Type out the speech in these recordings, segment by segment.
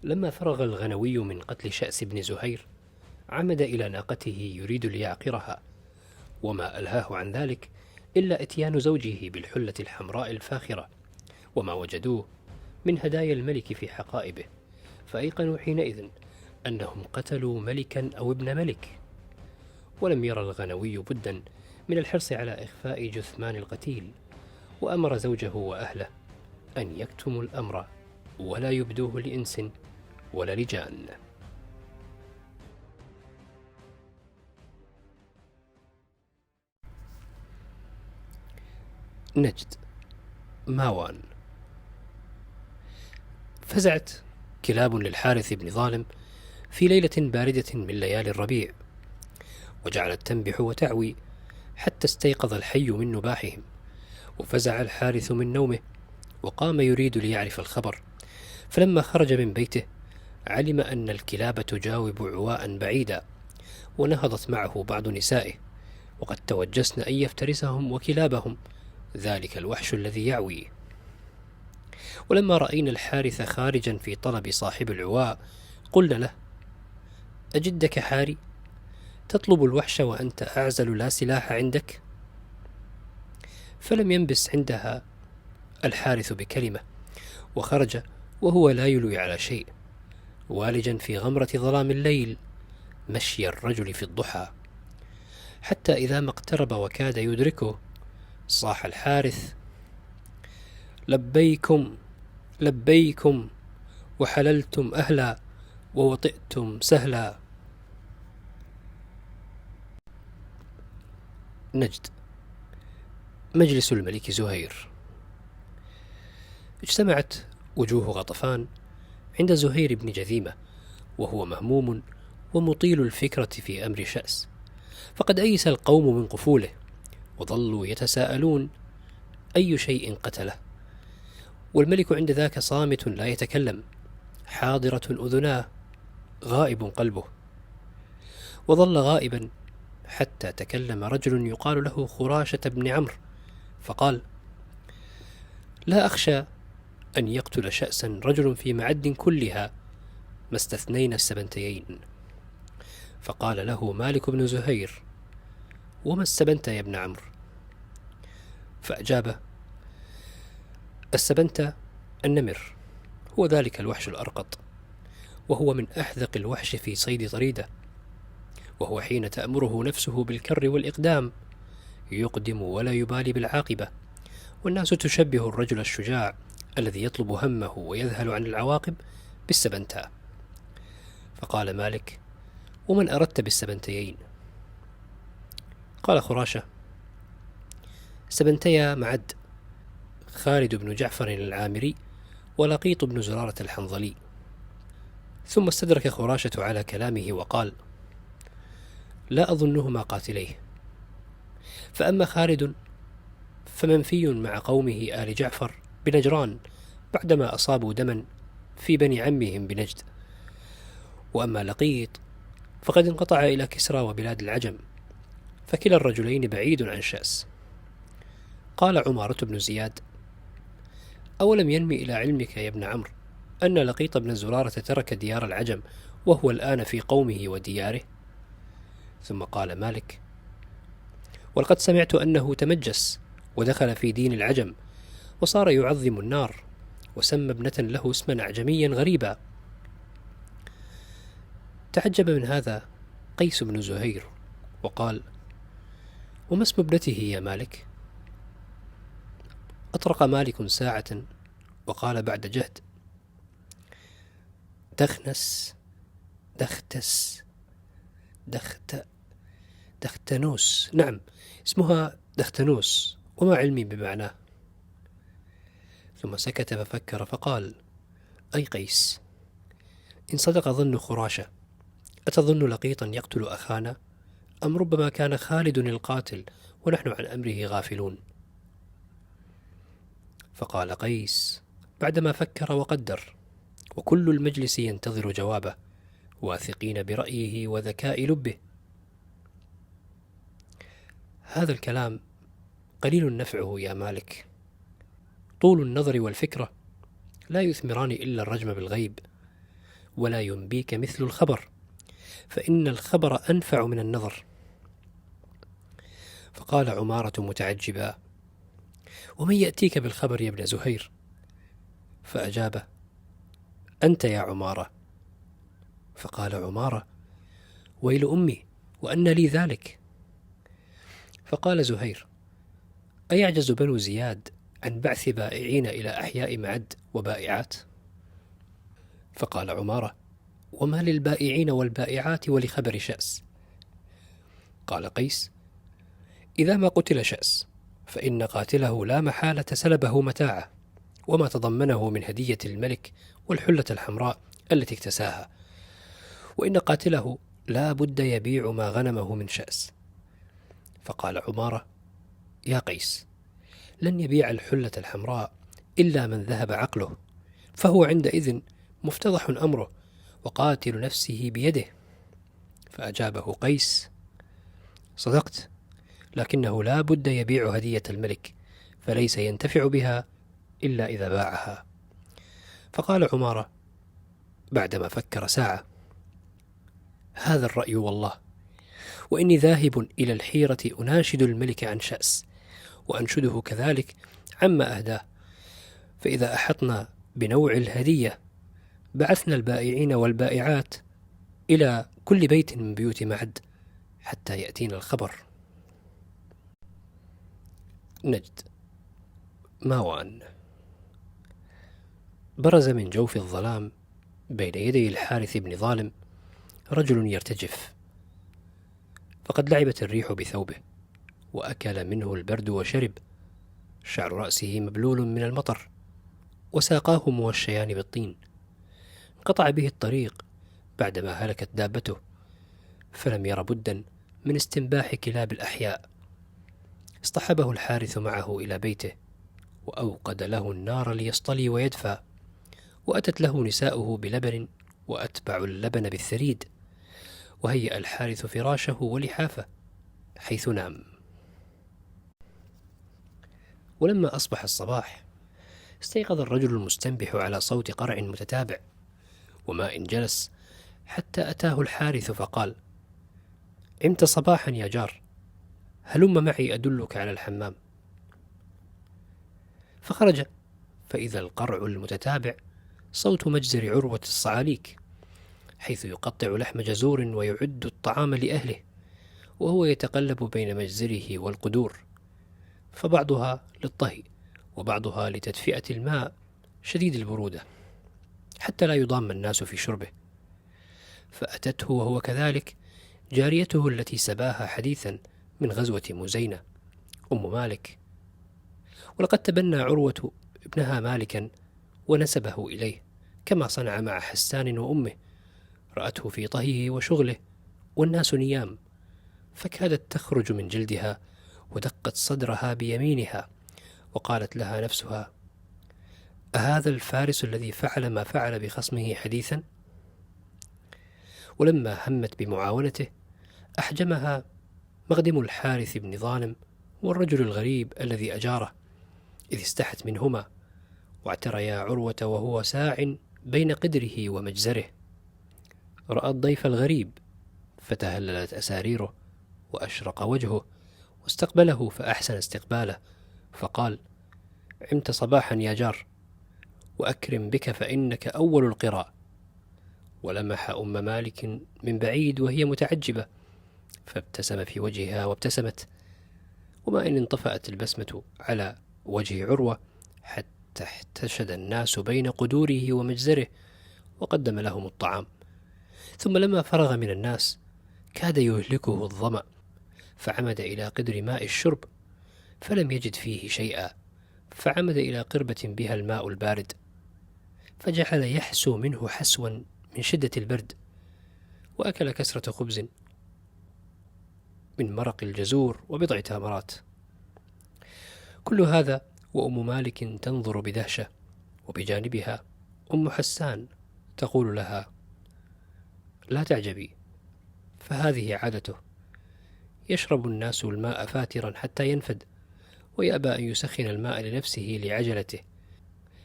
لما فرغ الغنوي من قتل شأس بن زهير عمد إلى ناقته يريد ليعقرها، وما ألهاه عن ذلك إلا إتيان زوجه بالحلة الحمراء الفاخرة وما وجدوه من هدايا الملك في حقائبه، فأيقنوا حينئذ أنهم قتلوا ملكا أو ابن ملك. ولم يرى الغنوي بدا من الحرص على إخفاء جثمان القتيل، وأمر زوجه وأهله أن يكتموا الأمر ولا يبدوه لإنس ولا لجان. نجد، ماوان. فزعت كلاب للحارث بن ظالم في ليلة باردة من ليالي الربيع، وجعلت تنبح وتعوي حتى استيقظ الحي من نباحهم. وفزع الحارث من نومه وقام يريد ليعرف الخبر، فلما خرج من بيته علم أن الكلاب تجاوب عواء بعيدا، ونهضت معه بعض نسائه، وقد توجسن أن يفترسهم وكلابهم ذلك الوحش الذي يعوي. ولما رأينا الحارث خارجا في طلب صاحب العواء قلنا له: أجدك حاري تطلب الوحش وأنت أعزل لا سلاح عندك؟ فلم ينبس عندها الحارث بكلمة، وخرج وهو لا يلوي على شيء، والجا في غمرة ظلام الليل مشي الرجل في الضحى، حتى إذا ما اقترب وكاد يدركه صاح الحارث: لبيكم لبيكم، وحللتم أهلا ووطئتم سهلا. نجد، مجلس الملك زهير. اجتمعت وجوه غطفان عند زهير بن جذيمة، وهو مهموم ومطيل الفكرة في أمر شأس، فقد أيس القوم من قفوله، وظلوا يتساءلون أي شيء قتله. والملك عند ذاك صامت لا يتكلم، حاضرة أذناه، غائب قلبه. وظل غائبا حتى تكلم رجل يقال له خراشة بن عمرو، فقال: لا أخشى أن يقتل شأسا رجل في معد كلها ما استثنينا السبنتيين. فقال له مالك بن زهير: وما السبنت يا ابن عمرو؟ فأجابه: السبنت النمر، هو ذلك الوحش الأرقط، وهو من أحذق الوحش في صيد طريدة، وهو حين تأمره نفسه بالكر والإقدام يقدم ولا يبالي بالعاقبة. والناس تشبه الرجل الشجاع الذي يطلب همه ويذهل عن العواقب بالسبنتا. فقال مالك: ومن أردت بالسبنتيين؟ قال خراشة: سبنتيا معد، خالد بن جعفر العامري ولقيط بن زرارة الحنظلي. ثم استدرك خراشة على كلامه وقال: لا أظنهما قاتليه، فأما خالد فمنفي مع قومه آل جعفر بنجران بعدما أصابوا دما في بني عمهم بنجد، وأما لقيط فقد انقطع إلى كسرى وبلاد العجم، فكلا الرجلين بعيد عن شأس. قال عمارة بن زياد: أولم ينمي إلى علمك يا ابن عمرو أن لقيط بن زرارة ترك ديار العجم وهو الآن في قومه ودياره؟ ثم قال مالك: ولقد سمعت أنه تمجس ودخل في دين العجم، وصار يعظم النار، وسمى ابنة له اسما أعجميا غريبا. تعجب من هذا قيس بن زهير وقال: وما اسم ابنته يا مالك؟ أطرق مالك ساعة وقال بعد جهد: دخنس، دختس، دختنوس، نعم اسمها دختنوس، وما علمي بمعناه. ثم سكت ففكر فقال: أي قيس، إن صدق ظن خراشة أتظن لقيطا يقتل أخانا؟ أم ربما كان خالد القاتل ونحن عن أمره غافلون؟ فقال قيس بعدما فكر وقدر، وكل المجلس ينتظر جوابه، واثقين برأيه وذكاء لبه: هذا الكلام قليل نفعه يا مالك، طول النظر والفكرة لا يثمران إلا الرجم بالغيب، ولا ينبيك مثل الخبر، فإن الخبر أنفع من النظر. فقال عمارة متعجبا: ومن يأتيك بالخبر يا ابن زهير؟ فأجاب: أنت يا عمارة. فقال عمارة: ويل أمي، وأن لي ذلك؟ فقال زهير: أيعجز بنو زياد عن بعث بائعين إلى أحياء معد وبائعات؟ فقال عمارة: وما للبائعين والبائعات ولخبر شأس؟ قال قيس: إذا ما قتل شأس فإن قاتله لا محالة سلبه متاعه وما تضمنه من هدية الملك والحلة الحمراء التي اكتساها، وإن قاتله لا بد يبيع ما غنمه من شأس. فقال عمارة: يا قيس، لن يبيع الحلة الحمراء إلا من ذهب عقله، فهو عندئذ مفتضح أمره وقاتل نفسه بيده. فأجابه قيس: صدقت، لكنه لا بد يبيع هدية الملك، فليس ينتفع بها إلا إذا باعها. فقال عمارة بعدما فكر ساعة: هذا الرأي والله، وإني ذاهب إلى الحيرة أناشد الملك عن شأس، وأنشده كذلك عما أهداه، فإذا أحطنا بنوع الهدية بعثنا البائعين والبائعات إلى كل بيت من بيوت معد حتى يأتينا الخبر. نجد. ماوان. برز من جوف الظلام بين يدي الحارث بن ظالم رجل يرتجف، فقد لعبت الريح بثوبه وأكل منه البرد وشرب، شعر رأسه مبلول من المطر وساقاه موشيان بالطين. انقطع به الطريق بعدما هلكت دابته، فلم ير بدا من استنباح كلاب الأحياء. اصطحبه الحارث معه إلى بيته وأوقد له النار ليصطلي ويدفى، وأتت له نساؤه بلبن وأتبع اللبن بالثريد، وهيأ الحارث فراشه ولحافه حيث نام. ولما أصبح الصباح استيقظ الرجل المستنبح على صوت قرع متتابع وماء جلس، حتى أتاه الحارث فقال: عمت صباحا يا جار، هلم معي أدلك على الحمام. فخرج فإذا القرع المتتابع صوت مجزر عروة الصعاليك، حيث يقطع لحم جزور ويعد الطعام لأهله، وهو يتقلب بين مجزره والقدور، فبعضها للطهي وبعضها لتدفئة الماء شديد البرودة حتى لا يضام الناس في شربه. فأتته وهو كذلك جاريته التي سباها حديثا من غزوة مزينة، أم مالك، ولقد تبنى عروة ابنها مالكا ونسبه إليه، كما صنع مع حسان وأمه. رأته في طهيه وشغله والناس نيام، فكادت تخرج من جلدها ودقت صدرها بيمينها، وقالت لها نفسها: أهذا الفارس الذي فعل ما فعل بخصمه حديثا؟ ولما همت بمعاونته أحجمها مخدم الحارث بن ظالم والرجل الغريب الذي أجاره، إذ استحت منهما واعتريا عروة وهو ساع بين قدره ومجزره. رأى الضيف الغريب فتهللت أساريره وأشرق وجهه واستقبله فأحسن استقباله، فقال: عمت صباحا يا جار، وأكرم بك فإنك أول القراء. ولمح أم مالك من بعيد وهي متعجبة، فابتسم في وجهها وابتسمت، وما إن انطفأت البسمة على وجه عروة حتى احتشد الناس بين قدوره ومجزره، وقدم لهم الطعام. ثم لما فرغ من الناس كاد يهلكه الظمأ، فعمد إلى قدر ماء الشرب فلم يجد فيه شيئا، فعمد إلى قربة بها الماء البارد، فجعل يحسو منه حسوا من شدة البرد، وأكل كسرة خبز من مرق الجزور وبضع تمرات. كل هذا وأم مالك تنظر بدهشة، وبجانبها أم حسان تقول لها: لا تعجبي، فهذه عادته، يشرب الناس الماء فاترا حتى ينفد، ويأبى أن يسخن الماء لنفسه لعجلته،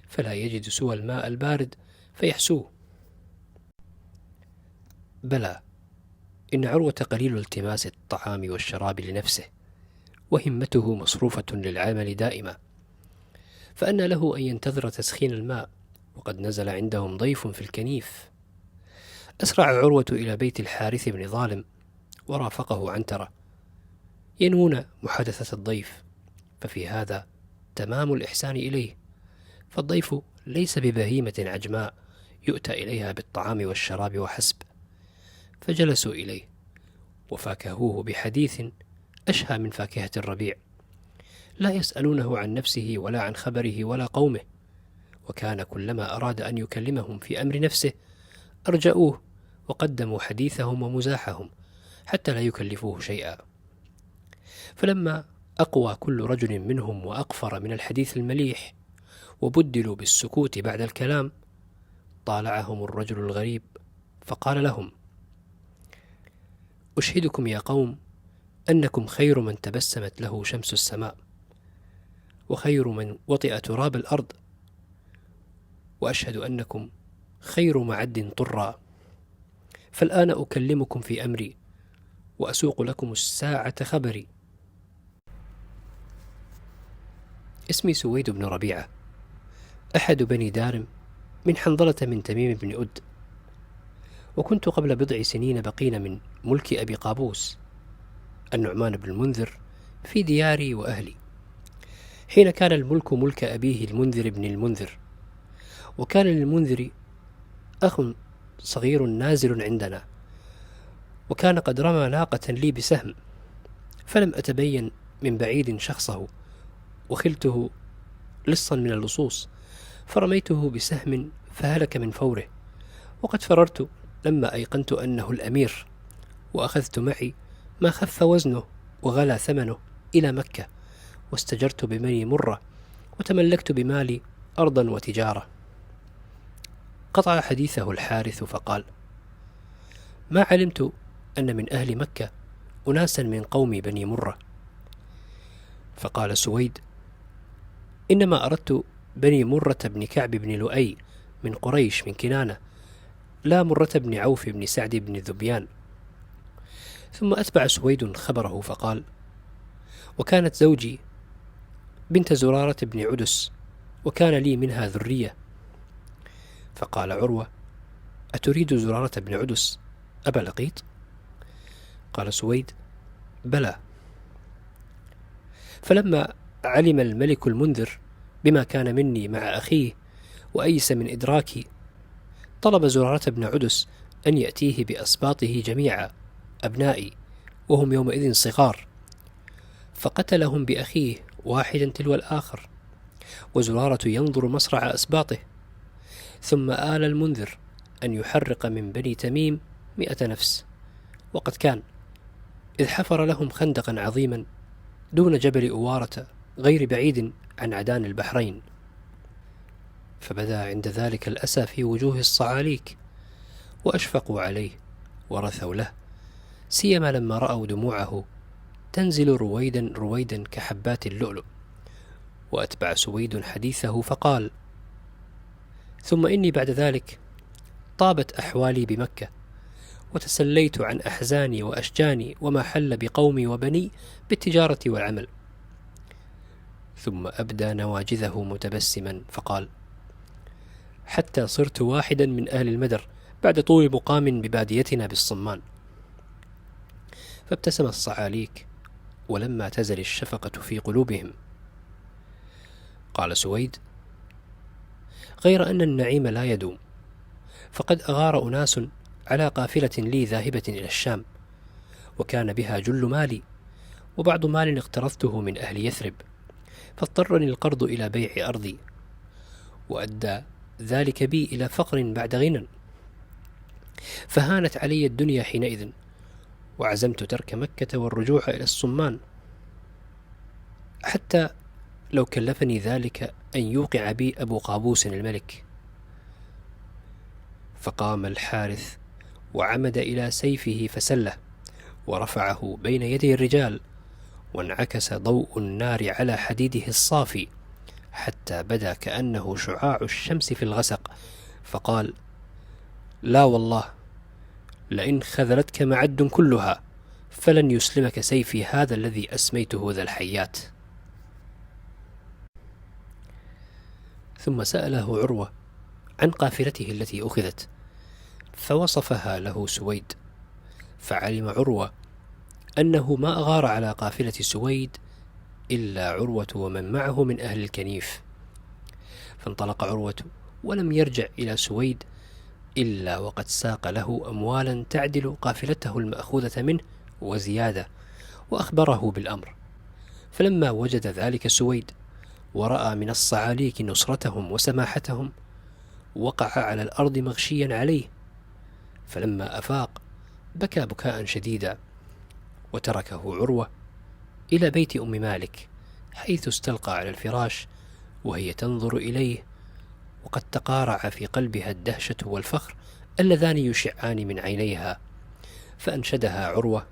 فلا يجد سوى الماء البارد فيحسوه. بلى، إن عروة قليل التماس الطعام والشراب لنفسه، وهمته مصروفة للعمل دائما، فأن له أن ينتظر تسخين الماء وقد نزل عندهم ضيف في الكنيف. أسرع عروة إلى بيت الحارث بن ظالم ورافقه عنترة ينوون محادثة الضيف، ففي هذا تمام الإحسان إليه، فالضيف ليس ببهيمة عجماء يؤتى إليها بالطعام والشراب وحسب. فجلسوا إليه وفاكهوه بحديث أشهى من فاكهة الربيع، لا يسألونه عن نفسه ولا عن خبره ولا قومه، وكان كلما أراد أن يكلمهم في أمر نفسه أرجأوه وقدموا حديثهم ومزاحهم حتى لا يكلفوه شيئا. فلما أقوى كل رجل منهم وأقفر من الحديث المليح وبدلوا بالسكوت بعد الكلام، طالعهم الرجل الغريب فقال لهم: أشهدكم يا قوم أنكم خير من تبسمت له شمس السماء، وخير من وطئ تراب الأرض، وأشهد أنكم خير معد طرا، فالآن أكلمكم في أمري وأسوق لكم الساعة خبري. اسمي سويد بن ربيعة، أحد بني دارم من حنظلة من تميم بن أد، وكنت قبل بضع سنين بقين من ملك أبي قابوس النعمان بن المنذر في دياري وأهلي، حين كان الملك ملك أبيه المنذر بن المنذر، وكان للمنذر أخ صغير نازل عندنا، وكان قد رمى ناقة لي بسهم، فلم أتبين من بعيد شخصه، وخلته لصا من اللصوص، فرميته بسهم فهلك من فوره، وقد فررت لما أيقنت أنه الأمير، وأخذت معي ما خف وزنه وغلا ثمنه إلى مكة، واستجرت ببني مرة، وتملكت بمالي أرضا وتجارة. قطع حديثه الحارث فقال: ما علمت أن من أهل مكة أناسا من قوم بني مرة. فقال سويد: إنما أردت بني مرة بن كعب بن لؤي من قريش من كنانة، لا مرة بن عوف بن سعد بن ذبيان. ثم أتبع سويد خبره فقال: وكانت زوجي بنت زرارة بن عدس، وكان لي منها ذرية. فقال عروة: أتريد زرارة بن عدس أبا لقيط؟ قال سويد: بلى. فلما علم الملك المنذر بما كان مني مع أخيه وأيس من إدراكي، طلب زرارة بن عدس أن يأتيه بأسباطه جميعا أبنائي، وهم يومئذ صغار، فقتلهم بأخيه واحدا تلو الآخر، وزرارة ينظر مصرع أسباطه. ثم آل المنذر أن يحرق من بني تميم 100 نفس، وقد كان إذ حفر لهم خندقا عظيما دون جبل أوارة غير بعيد عن عدان البحرين. فبدا عند ذلك الأسى في وجوه الصعاليك، وأشفقوا عليه ورثوا له، سيما لما رأوا دموعه تنزل رويدا رويدا كحبات اللؤلؤ. وأتبع سويد حديثه فقال: ثم إني بعد ذلك طابت أحوالي بمكة، وتسليت عن أحزاني وأشجاني وما حل بقومي وبني بالتجارة والعمل. ثم أبدى نواجذه متبسما فقال: حتى صرت واحدا من أهل المدر بعد طول مقام بباديتنا بالصمان. فابتسم الصعاليك ولما تزل الشفقة في قلوبهم. قال سويد: غير أن النعيم لا يدوم، فقد أغار أناس على قافلة لي ذاهبة إلى الشام، وكان بها جل مالي، وبعض مال اقترضته من أهل يثرب، فاضطرني القرض إلى بيع أرضي، وأدى ذلك بي إلى فقر بعد غنى، فهانت علي الدنيا حينئذ، وعزمت ترك مكة والرجوع إلى الصمان، حتى لو كلفني ذلك أن يوقع بي أبو قابوس الملك. فقام الحارث وعمد إلى سيفه فسله، ورفعه بين يدي الرجال، وانعكس ضوء النار على حديده الصافي حتى بدا كأنه شعاع الشمس في الغسق، فقال: لا والله، لئن خذلتك معد كلها فلن يسلمك سيفي هذا الذي أسميته ذا الحيات. ثم سأله عروة عن قافلته التي أخذت، فوصفها له سويد، فعلم عروة أنه ما أغار على قافلة سويد إلا عروة ومن معه من أهل الكنيف. فانطلق عروة ولم يرجع إلى سويد إلا وقد ساق له أموالا تعدل قافلته المأخوذة منه وزيادة، وأخبره بالأمر. فلما وجد ذلك سويد ورأى من الصعاليك نصرتهم وسماحتهم وقع على الأرض مغشيا عليه، فلما أفاق بكى بكاء شديدا، وتركه عروة إلى بيت أم مالك، حيث استلقى على الفراش وهي تنظر إليه، وقد تقارع في قلبها الدهشة والفخر اللذان يشعان من عينيها. فأنشدها عروة: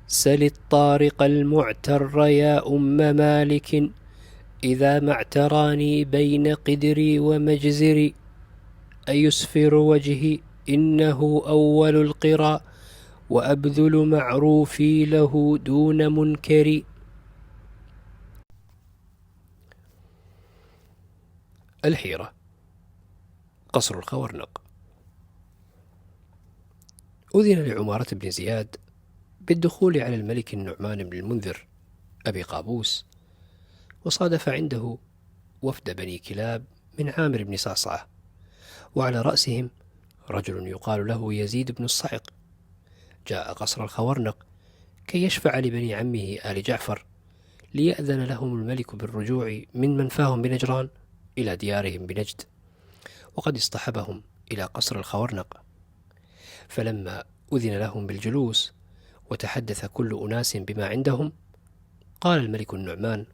سل الطارق المعتر يا أم مالك، إذا ما اعتراني بين قدري ومجزري، أيسفر وجهي إنه أول القرى، وأبذل معروفي له دون منكر. الحيرة. قصر الخورنق. أذن لعمارة بن زياد بالدخول على الملك النعمان بن المنذر أبي قابوس، وصادف عنده وفد بني كلاب من عامر بن صعصعة، وعلى رأسهم رجل يقال له يزيد بن الصعق، جاء قصر الخورنق كي يشفع لبني عمه آل جعفر، ليأذن لهم الملك بالرجوع من منفاهم بنجران إلى ديارهم بنجد، وقد اصطحبهم إلى قصر الخورنق. فلما أذن لهم بالجلوس وتحدث كل أناس بما عندهم، قال الملك النعمان: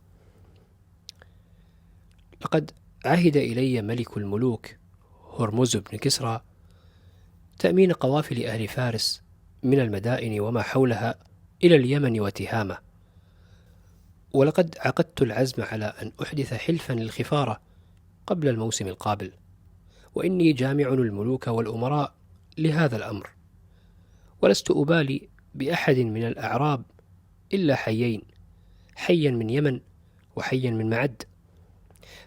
لقد عهد إلي ملك الملوك هرمز بن كسرى تأمين قوافل أهل فارس من المدائن وما حولها إلى اليمن وتهامة، ولقد عقدت العزم على أن أحدث حلفا للخفارة قبل الموسم القابل، وإني جامع الملوك والأمراء لهذا الأمر، ولست أبالي بأحد من الأعراب إلا حيين، حيا من يمن وحيا من معد،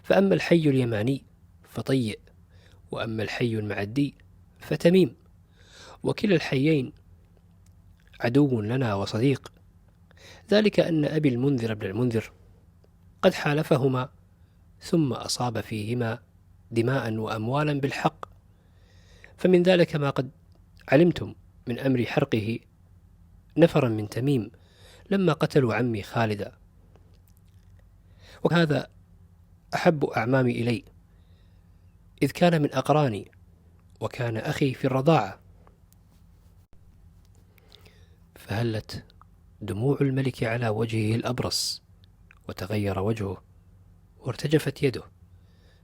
فأما الحي اليماني فطيء، وأما الحي المعدي فتميم، وكلا الحيين عدو لنا وصديق، ذلك أن أبي المنذر بن المنذر قد حالفهما، ثم أصاب فيهما دماء وأموالا بالحق، فمن ذلك ما قد علمتم من أمر حرقه نفرا من تميم لما قتلوا عمي خالدا، وهذا أحب أعمامي إلي، إذ كان من أقراني وكان أخي في الرضاعة. فهلت دموع الملك على وجهه الأبرص، وتغير وجهه، وارتجفت يده،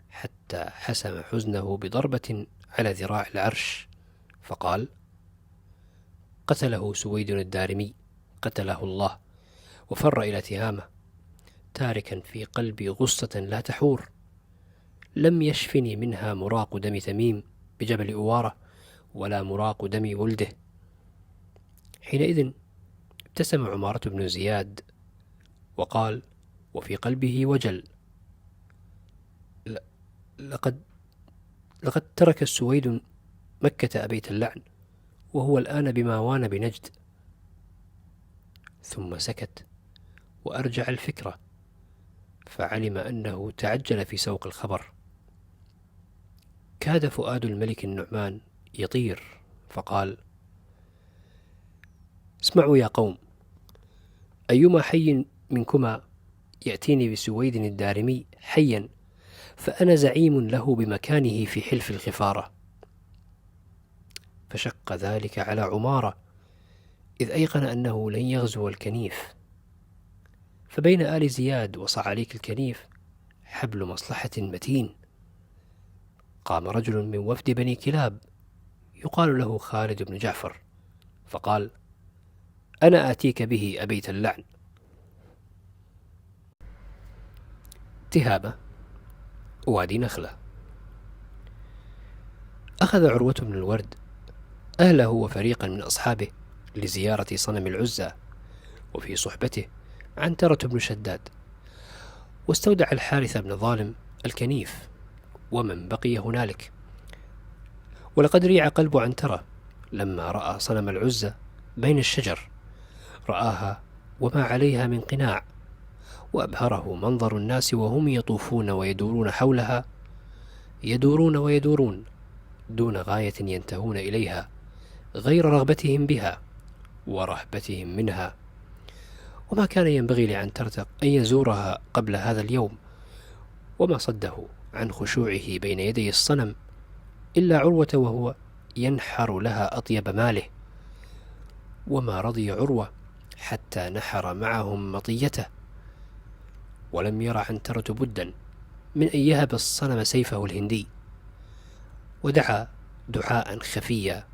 حتى حسم حزنه بضربة على ذراع العرش، فقال: قتله سويد الدارمي قتله الله، وفر إلى تهامة، تاركا في قلبي غصة لا تحور، لم يشفني منها مراق دم تميم بجبل أوارة، ولا مراق دم ولده. حينئذ ابتسم عمارة بن زياد وقال وفي قلبه وجل: لقد ترك السويد مكة أبيت اللعن، وهو الآن بماوان بنجد. ثم سكت وأرجع الفكرة، فعلم أنه تعجل في سوق الخبر. كاد فؤاد الملك النعمان يطير، فقال: اسمعوا يا قوم، أيما حي منكما يأتيني بسويد الدارمي حيا، فأنا زعيم له بمكانه في حلف الخفارة. فشق ذلك على عمارة، إذ أيقن أنه لن يغزو الكنيف، فبين آل زياد وصعاليك الكنيف حبل مصلحة متين. قام رجل من وفد بني كلاب يقال له خالد بن جعفر، فقال: أنا آتيك به أبيت اللعن. تهامة، وادي نخلة. أخذ عروة بن الورد أهله وفريقا من أصحابه لزيارة صنم العزى، وفي صحبته عنترة بن شداد، واستودع الحارث بن ظالم الكنيف ومن بقي هنالك. ولقد ريع قلب عنترة لما رأى صنم العزى بين الشجر، رآها وما عليها من قناع، وأبهره منظر الناس وهم يطوفون ويدورون حولها، يدورون ويدورون دون غاية ينتهون إليها غير رغبتهم بها ورهبتهم منها. وما كان ينبغي لعنترة أن يزورها قبل هذا اليوم، وما صده عن خشوعه بين يدي الصنم إلا عروة وهو ينحر لها أطيب ماله. وما رضي عروة حتى نحر معهم مطيته، ولم ير عنترة بدا من أن يهب الصنم سيفه الهندي، ودعا دعاء خفيا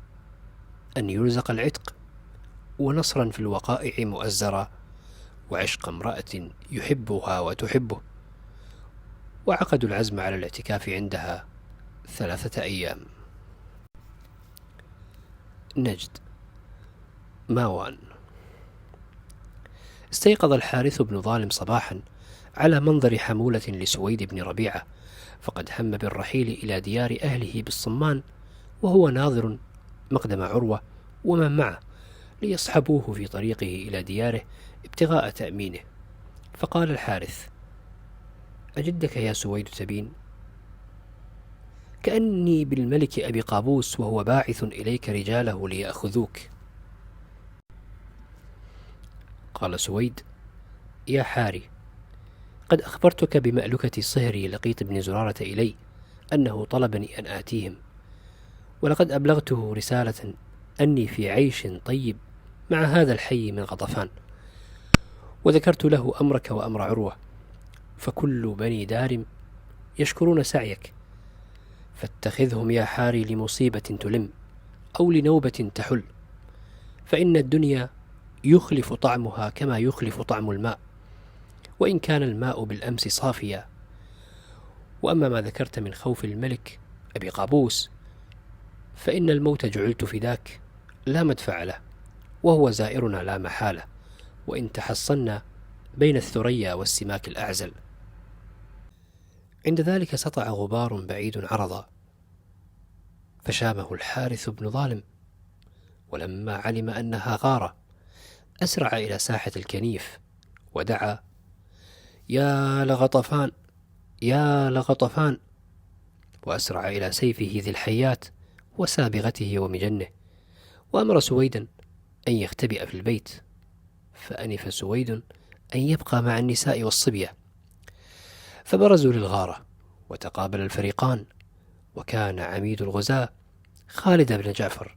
أن يرزق العتق ونصرا في الوقائع مؤزرا، وعشق امرأة يحبها وتحبه. وعقدوا العزم على الاعتكاف عندها 3 أيام. نجد. ماوان. استيقظ الحارث بن ظالم صباحا على منظر حمولة لسويد بن ربيعة، فقد هم بالرحيل إلى ديار أهله بالصمان، وهو ناظر مقدم عروة ومن معه ليصحبوه في طريقه إلى دياره ابتغاء تأمينه. فقال الحارث: أجدك يا سويد تبين؟ كأني بالملك أبي قابوس وهو باعث إليك رجاله ليأخذوك. قال سويد: يا حاري، قد أخبرتك بمألكة صهري لقيط بن زرارة إلي أنه طلبني أن آتيهم، ولقد أبلغته رسالة أني في عيش طيب مع هذا الحي من غطفان، وذكرت له أمرك وأمر عروة، فكل بني دار يشكرون سعيك، فاتخذهم يا حاري لمصيبة تلم أو لنوبة تحل، فإن الدنيا يخلف طعمها كما يخلف طعم الماء، وإن كان الماء بالأمس صافيا. وأما ما ذكرت من خوف الملك أبي قابوس فإن الموت جعلت فداك لا مدفع له، وهو زائرنا لا محالة، وإن تحصنا بين الثريا والسماك الأعزل. عند ذلك سطع غبار بعيد عرضا، فشامه الحارث بن ظالم، ولما علم أنها غارة أسرع إلى ساحة الكنيف ودعا: يا لغطفان، يا لغطفان، وأسرع إلى سيفه ذي الحيات وسابغته ومجنه، وأمر سويدا أن يختبئ في البيت، فأنف سويد أن يبقى مع النساء والصبية. فبرزوا للغارة وتقابل الفريقان، وكان عميد الغزاة خالد بن جعفر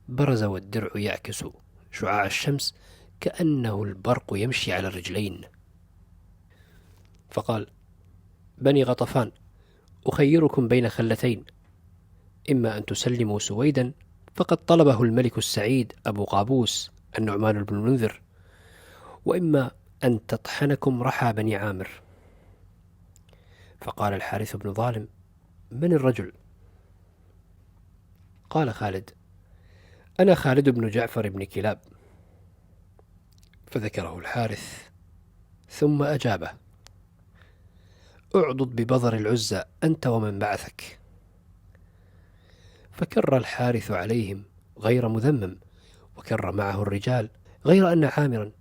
برز والدرع يعكس شعاع الشمس كأنه البرق يمشي على الرجلين. فقال: بني غطفان، أخيركم بين خلتين، إما أن تسلموا سويدا فقد طلبه الملك السعيد أبو قابوس النعمان بن المنذر، وإما أن تطحنكم رحى بني عامر. فقال الحارث بن ظالم: من الرجل؟ قال خالد: أنا خالد بن جعفر بن كلاب. فذكره الحارث ثم أجابه: اعضد ببظر العزى أنت ومن بعثك. فكر الحارث عليهم غير مذمم، وكر معه الرجال، غير أن عامرا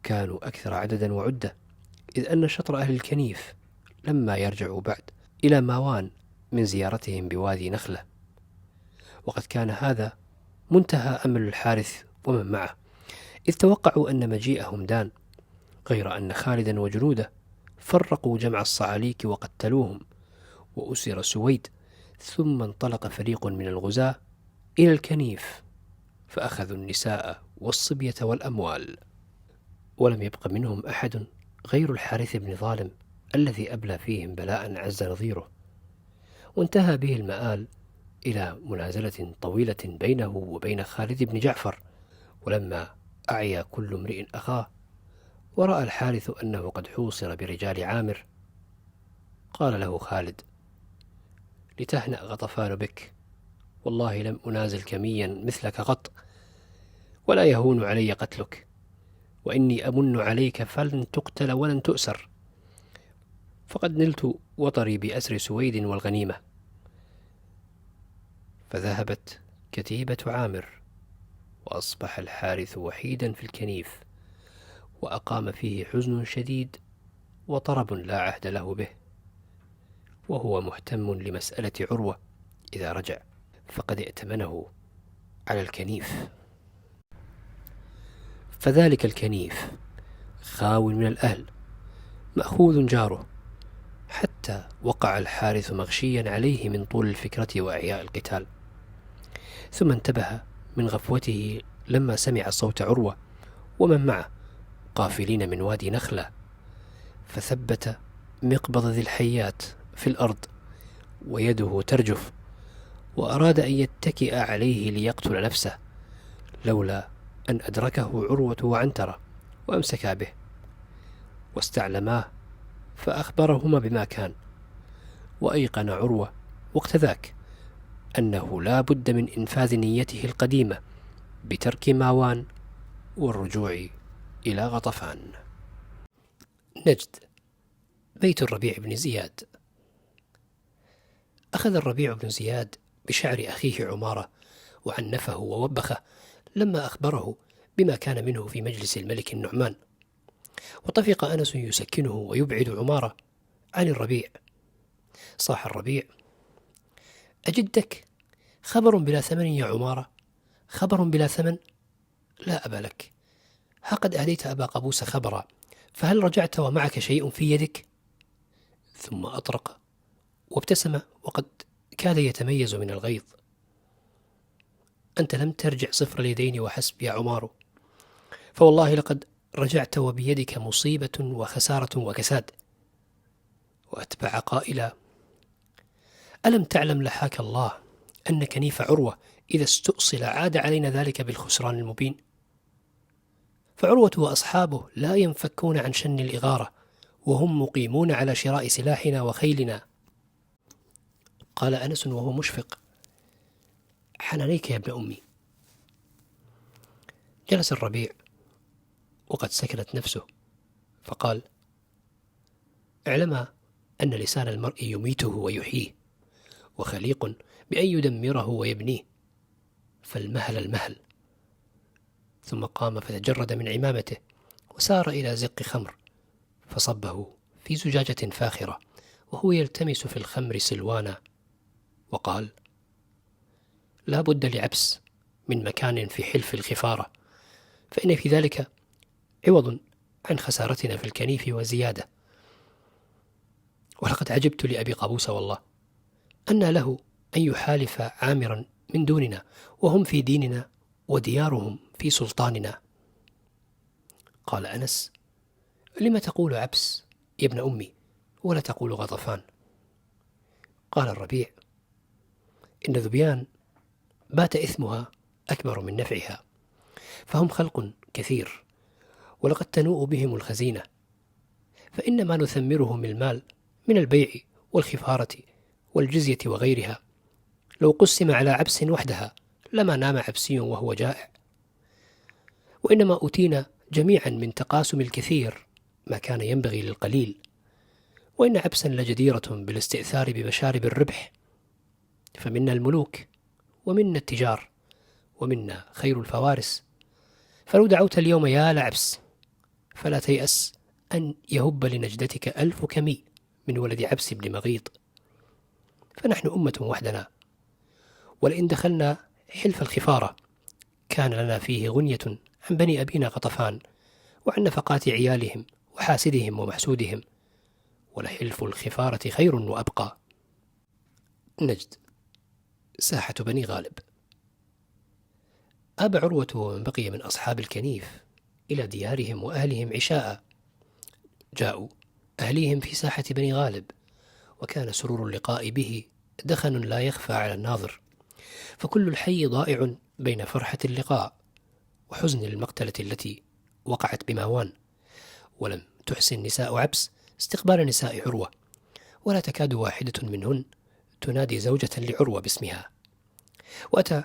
كانوا أكثر عددا وعدة، إذ أن شطر أهل الكنيف لما يرجعوا بعد إلى ماوان من زيارتهم بوادي نخلة. وقد كان هذا منتهى أمل الحارث ومن معه، إذ توقعوا أن مجيئهم دان، غير أن خالدا وجنوده فرقوا جمع الصعاليك وقتلوهم، وأسر سويد، ثم انطلق فريق من الغزاة إلى الكنيف فأخذوا النساء والصبية والأموال، ولم يبق منهم أحد غير الحارث بن ظالم الذي أبلى فيهم بلاء عز نظيره. وانتهى به المآل إلى منازلة طويلة بينه وبين خالد بن جعفر. ولما أعيا كل امرئ أخاه ورأى الحارث أنه قد حوصر برجال عامر، قال له خالد: لتهنأ غطفان بك، والله لم أنازل كميا مثلك قط، ولا يهون علي قتلك، وإني أمن عليك فلن تقتل ولن تؤسر، فقد نلت وطري بأسر سويد والغنيمة. فذهبت كتيبة عامر، وأصبح الحارث وحيدا في الكنيف، وأقام فيه حزن شديد وطرب لا عهد له به، وهو مهتم لمسألة عروة إذا رجع، فقد ائتمنه على الكنيف. فذلك الكنيف خاو من الأهل، مأخوذ جاره، حتى وقع الحارث مغشيا عليه من طول الفكرة وإعياء القتال. ثم انتبه من غفوته لما سمع صوت عروة ومن معه قافلين من وادي نخلة، فثبت مقبض ذي الحيات في الأرض ويده ترجف، وأراد أن يتكئ عليه ليقتل نفسه، لولا أن أدركه عروة وعنترة وأمسكا به واستعلماه، فأخبرهما بما كان. وأيقن عروة وقت ذاك أنه لا بد من إنفاذ نيته القديمة بترك ماوان والرجوع إلى غطفان. نجد. بيت الربيع بن زياد. أخذ الربيع بن زياد بشعر أخيه عمارة وعنفه ووبخه لما أخبره بما كان منه في مجلس الملك النعمان، وطفق أنس يسكنه ويبعد عمارة عن الربيع. صاح الربيع: أجدك خبر بلا ثمن يا عمارة؟ خبر بلا ثمن؟ لا أبا لك، ها قد أهديت أبا قبوس خبرا، فهل رجعت ومعك شيء في يدك؟ ثم أطرق وابتسم وقد كاد يتميز من الغيظ. أنت لم ترجع صفر اليدين وحسب يا عمار، فوالله لقد رجعت وبيدك مصيبة وخسارة وكساد. وأتبع قائلا: ألم تعلم لحاك الله أن كنيف عروة إذا استؤصل عاد علينا ذلك بالخسران المبين؟ فعروة وأصحابه لا ينفكون عن شن الإغارة، وهم مقيمون على شراء سلاحنا وخيلنا. قال أنس وهو مشفق: حنانيك يا ابن أمي. جلس الربيع وقد سكنت نفسه، فقال: اعلما أن لسان المرء يميته ويحييه، وخليق بأن يدمره ويبنيه، فالمهل المهل. ثم قام فتجرد من عمامته وسار إلى زق خمر، فصبه في زجاجة فاخرة وهو يلتمس في الخمر سلوانا، وقال: لا بد لعبس من مكان في حلف الخفارة، فإن في ذلك عوض عن خسارتنا في الكنيف وزيادة. ولقد عجبت لأبي قابوس والله، أن له أن يحالف عامرا من دوننا وهم في ديننا وديارهم في سلطاننا. قال أنس: لم تقول عبس يا ابن أمي ولا تقول غطفان؟ قال الربيع: إن ذبيان بات إثمها أكبر من نفعها، فهم خلق كثير، ولقد تنوء بهم الخزينة، فإنما نثمرهم المال من البيع والخفارة والجزية وغيرها، لو قسم على عبس وحدها لما نام عبسي وهو جائع. وإنما أوتينا جميعا من تقاسم الكثير ما كان ينبغي للقليل، وإن عبسا لجديرة بالاستئثار بمشارب الربح، فمنا الملوك ومنا التجار ومنا خير الفوارس. فلو دعوت اليوم يا لعبس فلا تيأس أن يهب لنجدتك 1000 كمي من ولد عبس بن مغيط، فنحن أمة وحدنا، ولئن دخلنا حلف الخفارة كان لنا فيه غنية عن بني أبينا غطفان وعن نفقات عيالهم وحاسدهم ومحسودهم، ولحلف الخفارة خير وأبقى. نجد. ساحة بني غالب. آب عروة ومن بقي من أصحاب الكنيف إلى ديارهم وأهلهم عشاء، جاءوا أهليهم في ساحة بني غالب، وكان سرور اللقاء به دخن لا يخفى على الناظر، فكل الحي ضائع بين فرحة اللقاء وحزن المقتلة التي وقعت بماوان. ولم تحسن نساء عبس استقبال نساء عروة، ولا تكاد واحدة منهن تنادي زوجة لعروة باسمها. وأتى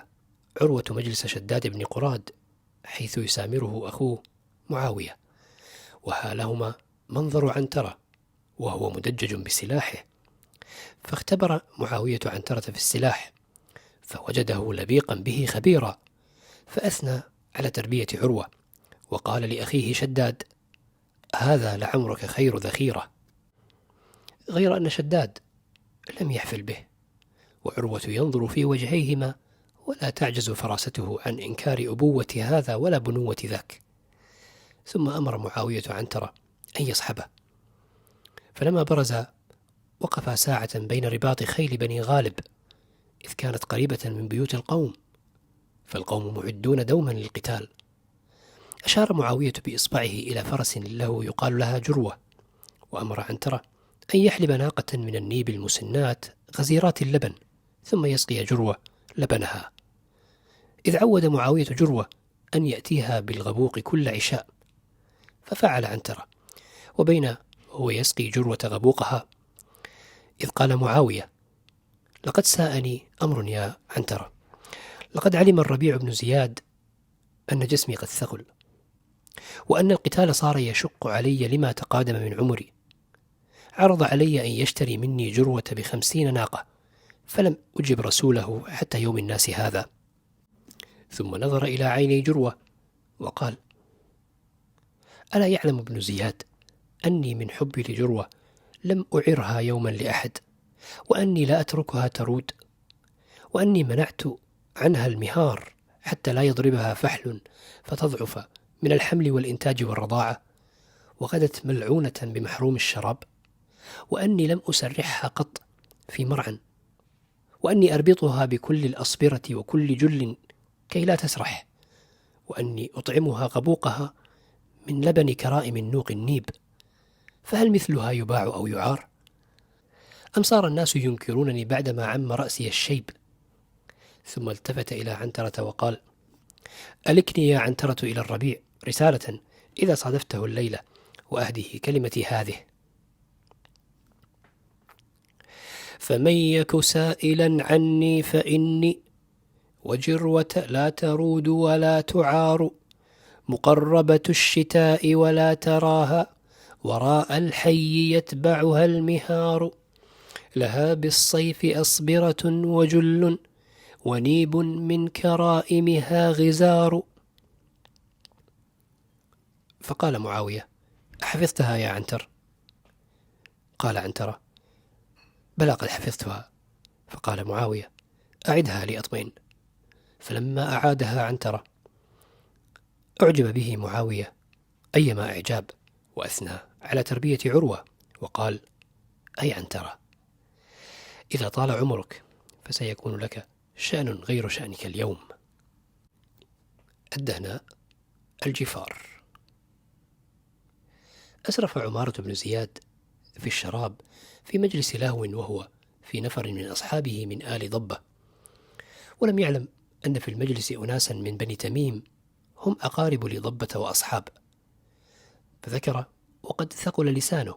عروة مجلس شداد بن قراد حيث يسامره أخوه معاوية، وهالهما منظر عنترة وهو مدجج بسلاحه، فاختبر معاوية عنترة في السلاح فوجده لبيقا به خبيرا، فأثنى على تربية عروة، وقال لأخيه شداد: هذا لعمرك خير ذخيرة. غير أن شداد لم يحفل به، وعروة ينظر في وجهيهما ولا تعجز فراسته عن إنكار أبوة هذا ولا بنوة ذاك. ثم أمر معاوية عنترة أن يصحبه، فلما برز وقفا ساعة بين رباط خيل بني غالب، إذ كانت قريبة من بيوت القوم، فالقوم معدون دوما للقتال. أشار معاوية بإصبعه إلى فرس له يقال لها جروة، وأمر عنترة أن يحلب ناقة من النيب المسنات غزيرات اللبن، ثم يسقي جروة لبنها، إذ عود معاوية جروة أن يأتيها بالغبوق كل عشاء، ففعل عنترة. وبين هو يسقي جروة غبوقها إذ قال معاوية: لقد ساءني أمر يا عنترة، لقد علم الربيع بن زياد أن جسمي قد ثقل، وأن القتال صار يشق علي لما تقادم من عمري. عرض علي أن يشتري مني جروة ب50 ناقة، فلم أجب رسوله حتى يوم الناس هذا. ثم نظر إلى عيني جروة وقال: ألا يعلم ابن زياد أني من حبي لجروة لم أعرها يوما لأحد، وأني لا أتركها ترود، وأني منعت عنها المهار حتى لا يضربها فحل فتضعف من الحمل والإنتاج والرضاعة، وغدت ملعونة بمحروم الشراب، وأني لم أسرحها قط في مرعى، وأني أربطها بكل الأصبرة وكل جل كي لا تسرح، وأني أطعمها غبوقها من لبن كرائم النوق النيب، فهل مثلها يباع أو يعار؟ أم صار الناس ينكرونني بعدما عم رأسي الشيب؟ ثم التفت إلى عنترة وقال: ألكني يا عنترة إلى الربيع رسالة إذا صادفته الليلة، وأهده كلمتي هذه: فمن يك سائلا عني فإني وجروة لا ترود ولا تعار، مقربة الشتاء ولا تراها، وراء الحي يتبعها المهار، لها بالصيف أصبرة وجل، ونيب من كرائمها غزار. فقال معاوية: أحفظتها يا عنتر؟ قال عنترة: بلى قد حفظتها. فقال معاوية: أعدها لأطمئن. فلما أعادها عنترة أعجب به معاوية أيما إعجاب، وأثنى على تربية عروة، وقال: أي عنترة، إذا طال عمرك فسيكون لك شأن غير شأنك اليوم. الدهناء الجفار. أسرف عمارة بن زياد في الشراب في مجلس لهو وهو في نفر من أصحابه من آل ضبة، ولم يعلم أن في المجلس أناسا من بني تميم هم أقارب لضبة وأصحاب، فذكر وقد ثقل لسانه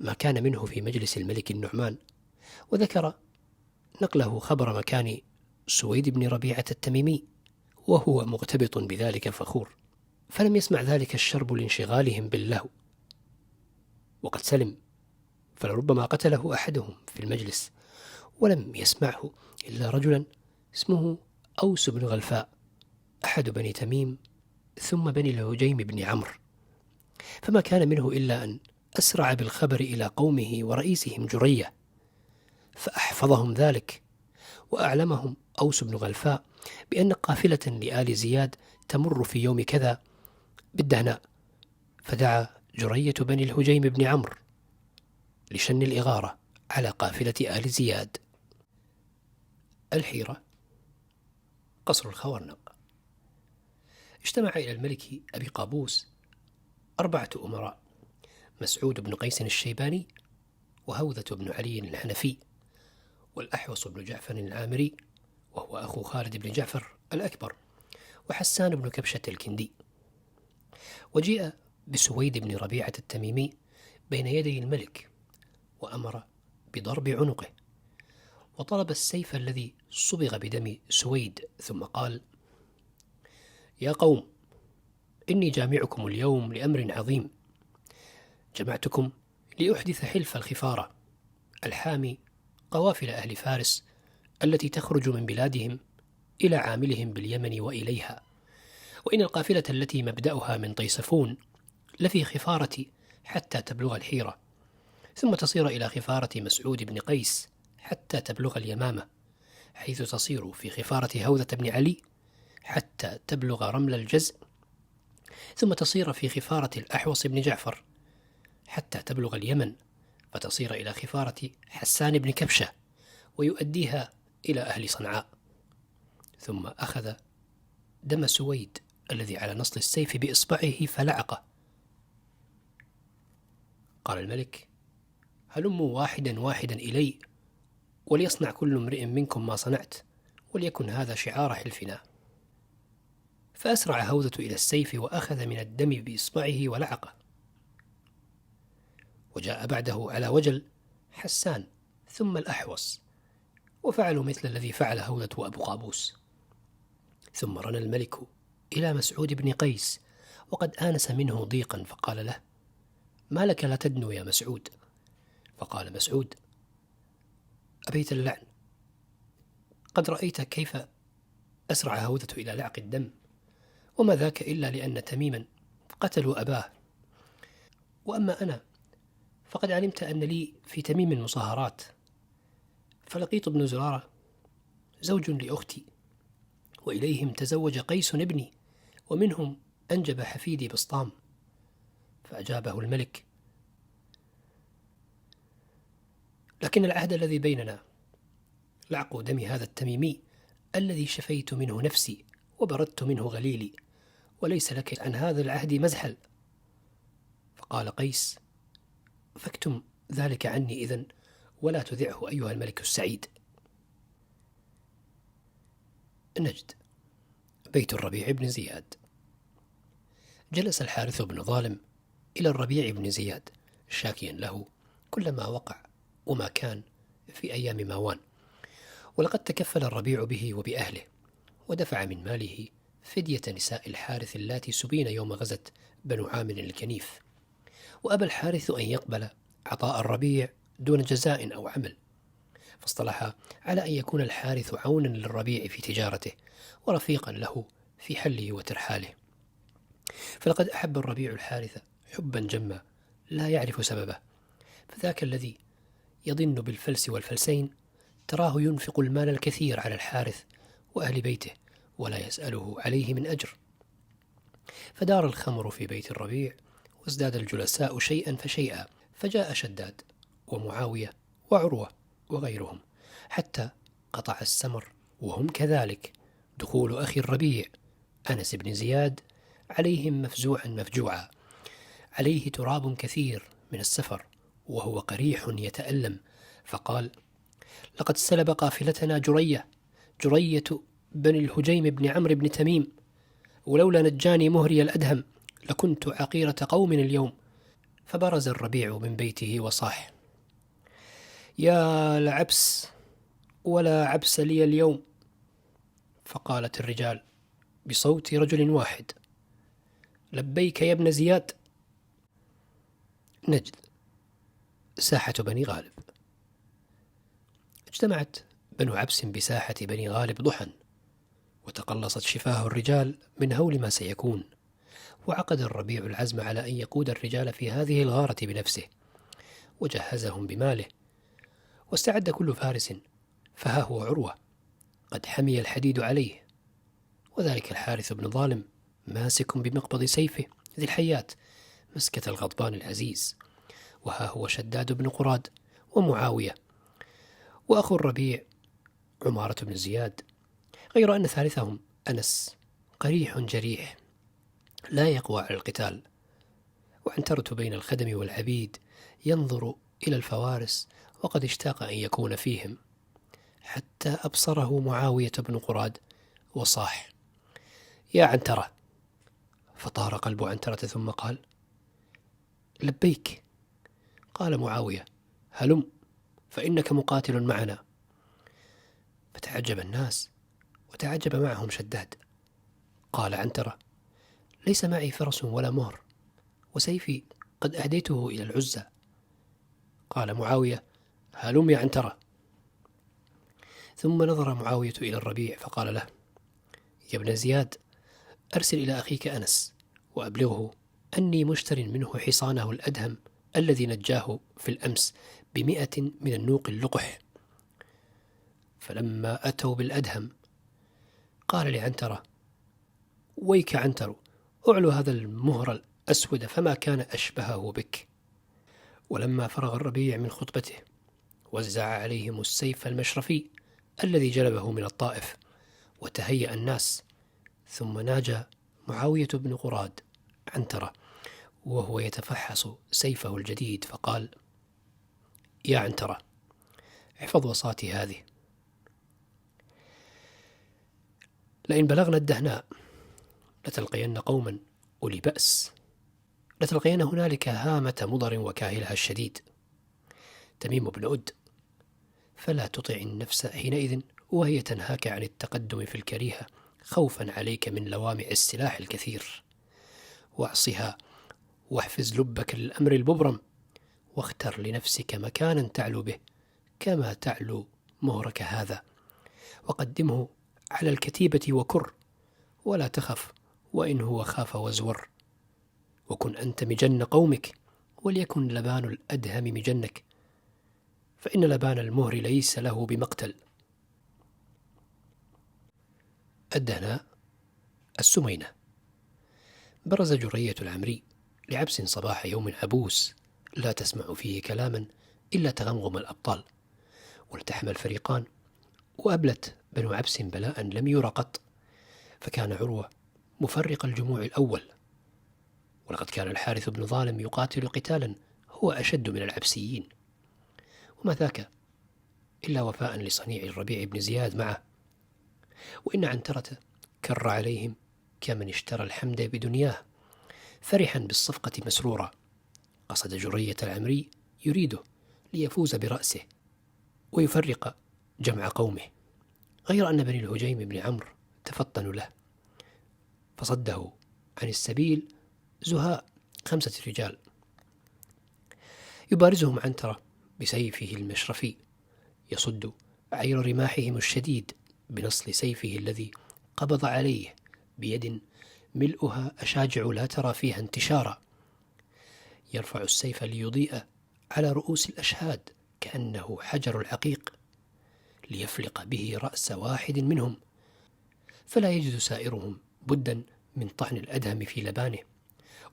ما كان منه في مجلس الملك النعمان، وذكر نقله خبر مكان سويد بن ربيعة التميمي، وهو مغتبط بذلك فخور، فلم يسمع ذلك الشرب لانشغالهم باللهو، وقد سلم، فلربما قتله أحدهم في المجلس، ولم يسمعه إلا رجلا اسمه أوس بن غلفاء، أحد بني تميم ثم بني الهجيم بن عمرو، فما كان منه إلا أن أسرع بالخبر إلى قومه ورئيسهم جرية، فأحفظهم ذلك، وأعلمهم أوس بن غلفاء بأن قافلة لآل زياد تمر في يوم كذا بالدهناء، فدعا جرية بني الهجيم بن عمرو لشن الإغارة على قافلة آل زياد. الحيرة. قصر الخوارنق. اجتمع إلى الملك أبي قابوس 4 أمراء: مسعود بن قيس الشيباني، وهوذة بن علي الحنفي، والأحوص بن جعفر العامري وهو أخو خالد بن جعفر الأكبر، وحسان بن كبشة الكندي. وجيء بسويد بن ربيعة التميمي بين يدي الملك، وأمر بضرب عنقه، وطلب السيف الذي صبغ بدم سويد، ثم قال: يا قوم، إني جامعكم اليوم لأمر عظيم. جمعتكم لأحدث حلف الخفارة الحامي قوافل أهل فارس التي تخرج من بلادهم إلى عاملهم باليمن وإليها، وإن القافلة التي مبدأها من طيسفون لفي خفارة حتى تبلغ الحيرة، ثم تصير إلى خفارة مسعود بن قيس حتى تبلغ اليمامة، حيث تصير في خفارة هوذة بن علي حتى تبلغ رمل الجزء، ثم تصير في خفارة الأحوص بن جعفر حتى تبلغ اليمن، فتصير إلى خفارة حسان بن كبشة ويؤديها إلى أهل صنعاء. ثم أخذ دم سويد الذي على نصل السيف بإصبعه فلعقه. قال الملك: هلموا واحدا واحدا إلي، وليصنع كل امرئ منكم ما صنعت، وليكن هذا شعار حلفنا. فأسرع هوذة إلى السيف وأخذ من الدم بإصبعه ولعقه. وجاء بعده على وجل حسان ثم الأحوص، وفعلوا مثل الذي فعل هوذة وأبو قابوس. ثم رنى الملك إلى مسعود بن قيس وقد آنس منه ضيقا، فقال له: ما لك لا تدنو يا مسعود؟ فقال مسعود: أبيت اللعن، قد رأيت كيف أسرع هوذة إلى لعق الدم، وما ذاك إلا لأن تميما قتلوا أباه، وأما أنا فقد علمت أن لي في تميم مصاهرات، فلقيت بن زرارة زوج لأختي، وإليهم تزوج قيس ابني، ومنهم أنجب حفيدي بسطام. فأجابه الملك: لكن العهد الذي بيننا لعق دم هذا التميمي الذي شفيت منه نفسي وبردت منه غليلي، وليس لك عن هذا العهد مزحل. فقال قيس: فاكتم ذلك عني إذن، ولا تذعه أيها الملك السعيد. نجد. بيت الربيع بن زياد. جلس الحارث بن ظالم إلى الربيع بن زياد شاكيا له كل ما وقع وما كان في أيام ماوان، ولقد تكفل الربيع به وبأهله، ودفع من ماله فدية نساء الحارث اللاتي سبين يوم غزت بنو عامر الكنيف، وأبى الحارث أن يقبل عطاء الربيع دون جزاء أو عمل، فاصطلح على أن يكون الحارث عونا للربيع في تجارته ورفيقا له في حله وترحاله. فلقد أحب الربيع الحارث حبا جما لا يعرف سببه، فذاك الذي يضن بالفلس والفلسين تراه ينفق المال الكثير على الحارث وأهل بيته ولا يسأله عليه من أجر. فدار الخمر في بيت الربيع، وازداد الجلساء شيئا فشيئا، فجاء شداد ومعاوية وعروة وغيرهم، حتى قطع السمر وهم كذلك دخول أخي الربيع أنس بن زياد عليهم مفزوعا مفجوعا، عليه تراب كثير من السفر وهو قريح يتألم، فقال: لقد سلب قافلتنا جرية بن الهجيم بن عمرو بن تميم، ولولا نجاني مهري الأدهم لكنت عقيرة قوم اليوم. فبرز الربيع من بيته وصاح: يا لعبس ولا عبس لي اليوم. فقالت الرجال بصوت رجل واحد: لبيك يا ابن زياد. نجد. ساحة بني غالب. اجتمعت بنو عبس بساحة بني غالب ضحى، وتقلصت شفاه الرجال من هول ما سيكون، وعقد الربيع العزم على أن يقود الرجال في هذه الغارة بنفسه، وجهزهم بماله، واستعد كل فارس، فها هو عروة قد حمي الحديد عليه، وذلك الحارث بن ظالم ماسك بمقبض سيفه ذي الحيات مسكة الغضبان العزيز، وها هو شداد بن قراد ومعاوية، وأخو الربيع عمارة بن زياد، غير أن ثالثهم أنس قريح جريح لا يقوى على القتال، وعنترت بين الخدم والعبيد ينظر إلى الفوارس وقد اشتاق أن يكون فيهم، حتى أبصره معاوية بن قراد وصاح: يا عنترة. فطار قلب عنترة ثم قال: لبيك. قال معاوية: هلم فإنك مقاتل معنا. فتعجب الناس وتعجب معهم شداد. قال عنترة: ليس معي فرس ولا مهر، وسيفي قد أهديته إلى العزى. قال معاوية: هلم يا عنترة. ثم نظر معاوية إلى الربيع فقال له: يا ابن زياد، أرسل إلى أخيك أنس وأبلغه أني مشتر منه حصانه الأدهم الذي نجاه في الأمس ب100 من النوق اللقح. فلما أتوا بالأدهم قال لعنترة: ويك عنتر، أعلو هذا المهر الأسود فما كان أشبهه بك. ولما فرغ الربيع من خطبته وزع عليهم السيف المشرفي الذي جلبه من الطائف، وتهيأ الناس، ثم ناجى معاوية بن قراد عنترة وهو يتفحص سيفه الجديد فقال: يا عنترة، احفظ وصاتي هذه: لئن بلغنا الدهناء لتلقين قوما أولي بأس، لتلقين هنالك هامة مضر وكاهلها الشديد تميم بن أد، فلا تطع النفس حينئذ وهي تنهاك عن التقدم في الكريهة خوفا عليك من لوامع السلاح الكثير، واعصها واحفز لبك للأمر المبرم، واختر لنفسك مكانا تعلو به كما تعلو مهرك هذا، وقدمه على الكتيبة وكر، ولا تخف وإن هو خاف وزور، وكن أنت مجن قومك وليكن لبان الأدهم مجنك، فإن لبان المهر ليس له بمقتل. الدهناء السمينة. برز جرية العمري لعبس صباح يوم عبوس لا تسمع فيه كلاما إلا تغمغم الأبطال، والتحم الفريقان، وأبلت بنو عبس بلاء لم ير قط، فكان عروة مفرق الجموع الأول، ولقد كان الحارث بن ظالم يقاتل قتالا هو أشد من العبسيين، وما ذاك إلا وفاء لصنيع الربيع بن زياد معه. وإن عنترة كر عليهم كمن اشترى الحمد بدنياه، فرحا بالصفقة مسرورا، قصد جرية العمري يريده ليفوز برأسه ويفرق جمع قومه، غير أن بني الهجيم بن عمرو تفطنوا له، فصده عن السبيل زهاء 5 رجال، يبارزهم عنترة بسيفه المشرفي، يصد عير رماحهم الشديد بنصل سيفه الذي قبض عليه بيد ملؤها أشاجع لا ترى فيها انتشارا، يرفع السيف ليضيء على رؤوس الأشهاد كأنه حجر العقيق، ليفلق به رأس واحد منهم، فلا يجد سائرهم بدا من طعن الأدهم في لبانه،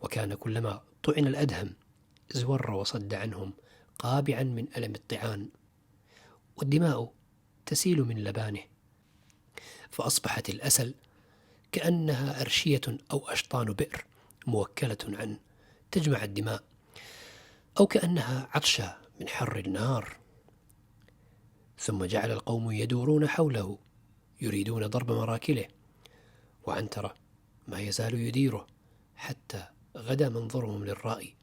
وكان كلما طعن الأدهم زور وصد عنهم قابعا من ألم الطعان، والدماء تسيل من لبانه، فأصبحت الأسل كأنها أرشية أو أشطان بئر موكلة عن تجمع الدماء، أو كأنها عطشة من حر النار. ثم جعل القوم يدورون حوله يريدون ضرب مراكله، وعنترة ما يزال يديره حتى غدا منظرهم للرائي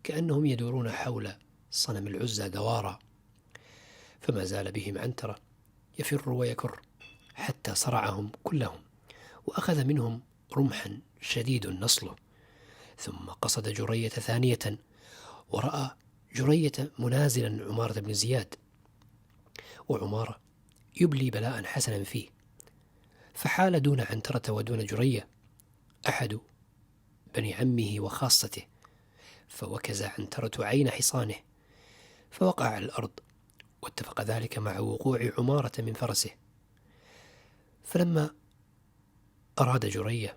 كأنهم يدورون حول صنم العزى دوارا، فما زال بهم عنترة يفر ويكر حتى صرعهم كلهم، وأخذ منهم رمحا شديد نصله، ثم قصد جرية ثانية، ورأى جرية منازلا عمارة بن زياد، وعمارة يبلي بلاء حسنا فيه، فحال دون عنترة ودون جرية أحد بني عمه وخاصته، فوكز عنترة عين حصانه فوقع على الأرض، واتفق ذلك مع وقوع عمارة من فرسه. فلما أراد جرية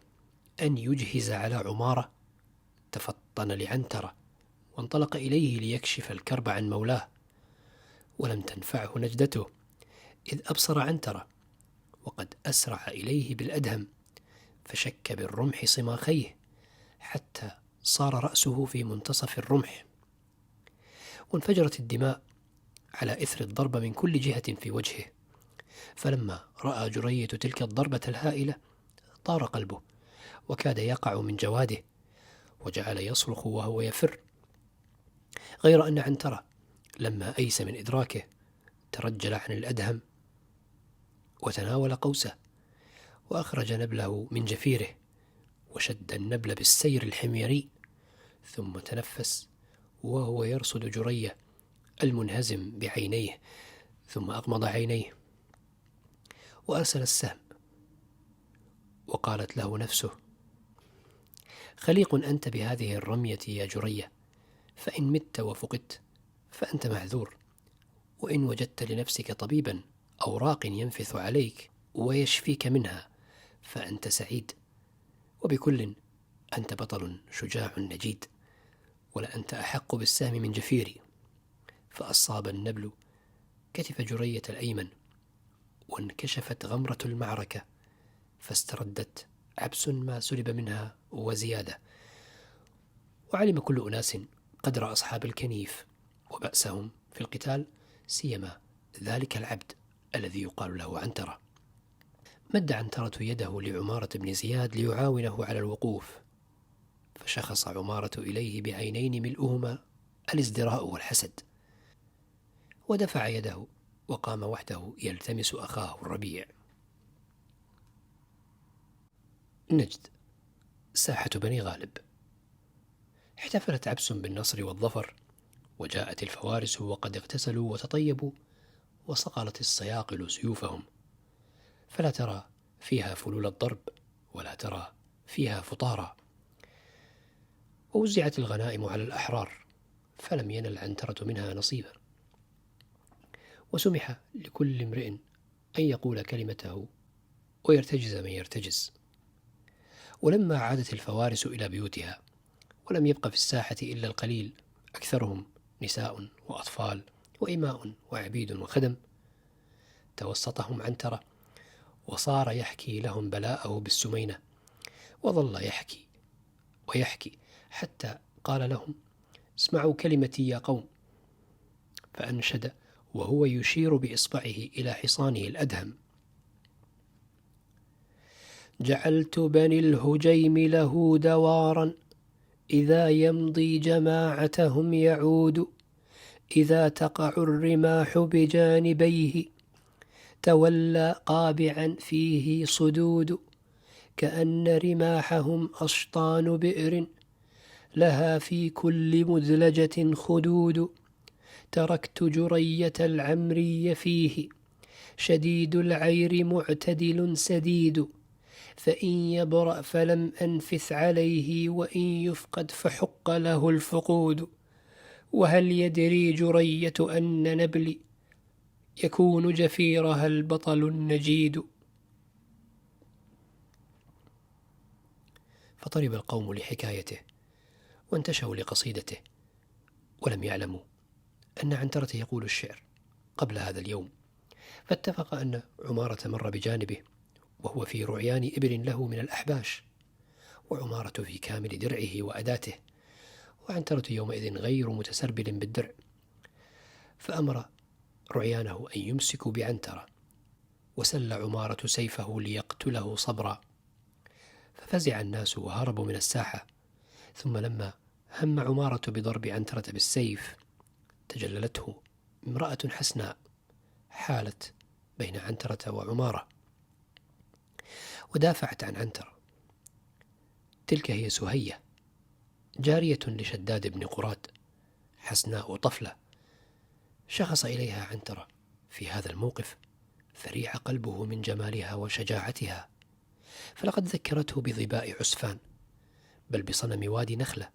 أن يجهز على عمارة تفطن لعنترة وانطلق إليه ليكشف الكرب عن مولاه، ولم تنفعه نجدته، إذ أبصر عنترة وقد أسرع إليه بالأدهم، فشك بالرمح صماخيه حتى صار رأسه في منتصف الرمح، وانفجرت الدماء على إثر الضرب من كل جهة في وجهه. فلما رأى جرية تلك الضربة الهائلة طار قلبه وكاد يقع من جواده، وجعل يصرخ وهو يفر، غير أن عنترة لما أيس من إدراكه ترجل عن الأدهم وتناول قوسه، وأخرج نبله من جفيره، وشد النبل بالسير الحميري، ثم تنفس وهو يرصد جرية المنهزم بعينيه، ثم أغمض عينيه وأرسل السهم، وقالت له نفسه: خليق أنت بهذه الرمية يا جرية، فإن مت وفقدت فأنت معذور، وإن وجدت لنفسك طبيبا أو راق ينفث عليك ويشفيك منها فأنت سعيد، وبكل أنت بطل شجاع نجيد، ولأنت أحق بالسهم من جفيري. فأصاب النبل كتف جرية الأيمن، وانكشفت غمرة المعركة، فاستردت عبس ما سلب منها وزيادة. وعلم كل أناس قدر أصحاب الكنيف وبأسهم في القتال، سيما ذلك العبد الذي يقال له عنترة. مد عنترة يده لعمارة بن زياد ليعاونه على الوقوف، فشخص عمارة إليه بعينين ملؤهما الازدراء والحسد، ودفع يده وقام وحده يلتمس أخاه الربيع. نجد، ساحة بني غالب. احتفلت عبس بالنصر والظفر، وجاءت الفوارس وقد اغتسلوا وتطيبوا، وصقلت الصياقل سيوفهم، فلا ترى فيها فلول الضرب، ولا ترى فيها فطارا. ووزعت الغنائم على الأحرار، فلم ينل عنترة منها نصيبا، وسمح لكل امرئ أن يقول كلمته ويرتجز من يرتجز. ولما عادت الفوارس إلى بيوتها، ولم يبق في الساحة إلا القليل، أكثرهم نساء وأطفال وإماء وعبيد وخدم، توسطهم عنترة، وصار يحكي لهم بلاءه بالسمينة، وظل يحكي ويحكي حتى قال لهم: اسمعوا كلمتي يا قوم. فأنشد وهو يشير بإصبعه إلى حصانه الأدهم: جعلت بني الهجيم له دوارا، إذا يمضي جماعتهم يعود، إذا تقع الرماح بجانبيه تولى قابعا فيه صدود، كأن رماحهم أشطان بئر لها في كل مذلجة خدود، تركت جرية العمري فيه شديد العير معتدل سديد، فإن يبرأ فلم أنفث عليه، وإن يفقد فحق له الفقود، وهل يدري جرية أن نبلي يكون جفيرها البطل النجيد. فطرب القوم لحكايته، وانتشوا لقصيدته، ولم يعلموا أن عنترة يقول الشعر قبل هذا اليوم. فاتفق أن عمارة مر بجانبه وهو في رعيان إبل له من الأحباش، وعمارة في كامل درعه وأداته، وعنترة يومئذ غير متسربل بالدرع، فأمر رعيانه أن يمسكوا بعنترة، وسل عمارة سيفه ليقتله صبرا، ففزع الناس وهربوا من الساحة. ثم لما هم عمارة بضرب عنترة بالسيف، تجللته امرأة حسناء حالت بين عنترة وعمارة، ودافعت عن عنترة. تلك هي سهية، جارية لشداد بن قراد، حسناء طفلة. شخص إليها عنترة في هذا الموقف، فريع قلبه من جمالها وشجاعتها، فلقد ذكرته بظباء عسفان، بل بصنم وادي نخلة،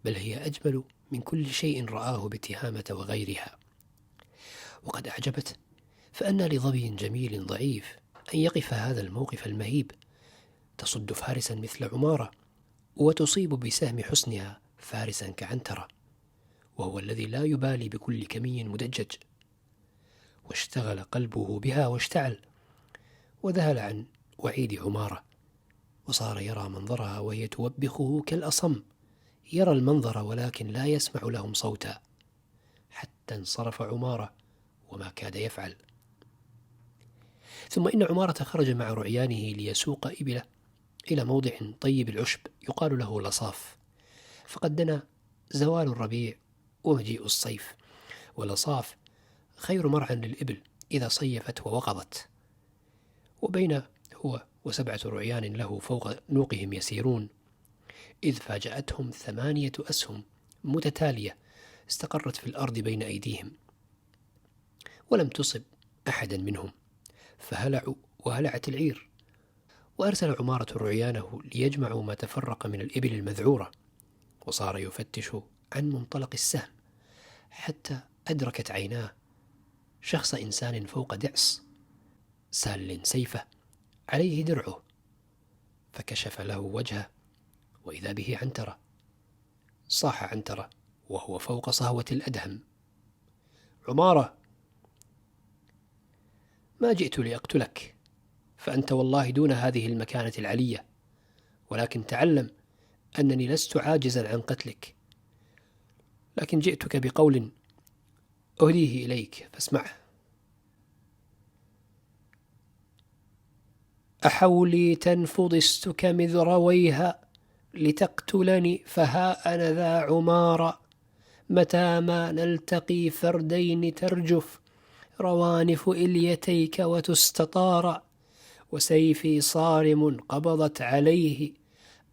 بل هي أجمل من كل شيء رآه بتهامة وغيرها. وقد أعجبت، فأن لظبي جميل ضعيف أن يقف هذا الموقف المهيب، تصد فارسا مثل عمارة، وتصيب بسهم حسنها فارسا كعنترة، وهو الذي لا يبالي بكل كمي مدجج. واشتغل قلبه بها واشتعل، وذهل عن وعيد عمارة، وصار يرى منظرها وهي توبخه كالأصم، يرى المنظر ولكن لا يسمع لهم صوتا، حتى انصرف عمارة وما كاد يفعل. ثم إن عمارة خرج مع رعيانه ليسوق إبله إلى موضع طيب العشب يقال له لصاف، فقد دنا زوال الربيع ومجيء الصيف، ولصاف خير مرعى للإبل إذا صيفت ووقظت. وبين هو و7 رعيان له فوق نوقهم يسيرون، إذ فاجأتهم 8 أسهم متتالية استقرت في الأرض بين أيديهم، ولم تصب أحدا منهم، فهلعوا وهلعت العير. وأرسل عمارة رعيانه ليجمعوا ما تفرق من الإبل المذعورة، وصار يفتش عن منطلق السهم حتى أدركت عيناه شخص إنسان فوق دعس سال سيفه عليه درعه، فكشف له وجهه وإذا به عنترة. صاح عنترة وهو فوق صهوة الأدهم: عمارة، ما جئت لأقتلك، فأنت والله دون هذه المكانة العلية، ولكن تعلم أنني لست عاجزا عن قتلك، لكن جئتك بقول أهديه إليك فاسمعه. أحولي تنفض استك مذرويها لتقتلني، فها أنا ذا عمارة، متى ما نلتقي فردين ترجف روانف إليتيك وتستطار، وسيفي صارم قبضت عليه